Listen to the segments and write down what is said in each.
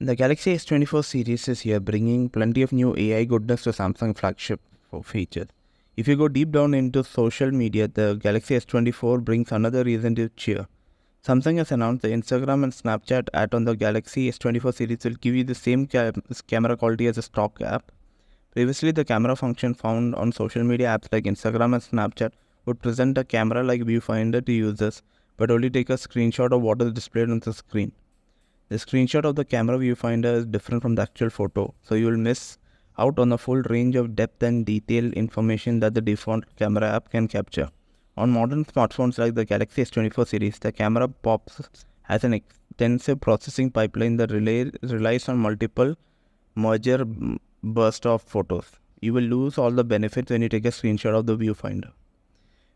The Galaxy S24 series is here, bringing plenty of new AI goodness to Samsung flagship features. If you go deep down into social media, the Galaxy S24 brings another reason to cheer. Samsung has announced the Instagram and Snapchat app on the Galaxy S24 series will give you the same camera quality as a stock app. Previously, the camera function found on social media apps like Instagram and Snapchat would present a camera-like viewfinder to users, but only take a screenshot of what is displayed on the screen. The screenshot of the camera viewfinder is different from the actual photo, so you will miss out on the full range of depth and detail information that the default camera app can capture. On modern smartphones like the Galaxy S24 series, the camera pops has an extensive processing pipeline that relies on multiple merger burst of photos. You will lose all the benefits when you take a screenshot of the viewfinder.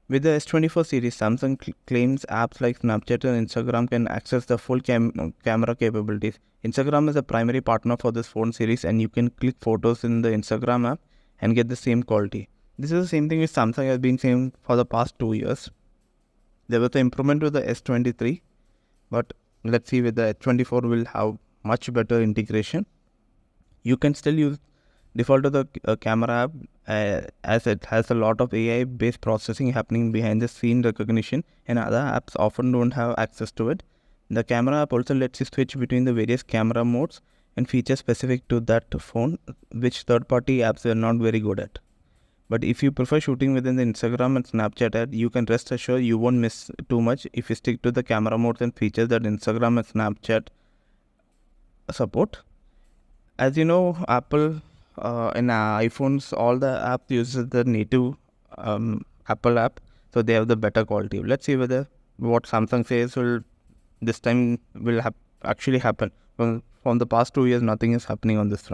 With the S24 series, Samsung claims apps like Snapchat and Instagram can access the full camera capabilities. Instagram is a primary partner for this phone series, and you can click photos in the Instagram app and get the same quality. This is the same thing which Samsung has been saying for the past 2 years. There was an improvement with the S23, but let's see with the S24 will have much better integration. You can still use default to the camera app as it has a lot of AI based processing happening behind the scene recognition, and other apps often don't have access to it. The camera app also lets you switch between the various camera modes and features specific to that phone, which third party apps are not very good at. But if you prefer shooting within the Instagram and Snapchat app, you can rest assured you won't miss too much if you stick to the camera modes and features that Instagram and Snapchat support. As you know, Apple in iPhones, all the app uses the native Apple app, so they have the better quality. Let's see whether what Samsung says will this time will actually happen. Well, from the past 2 years, nothing is happening on this front.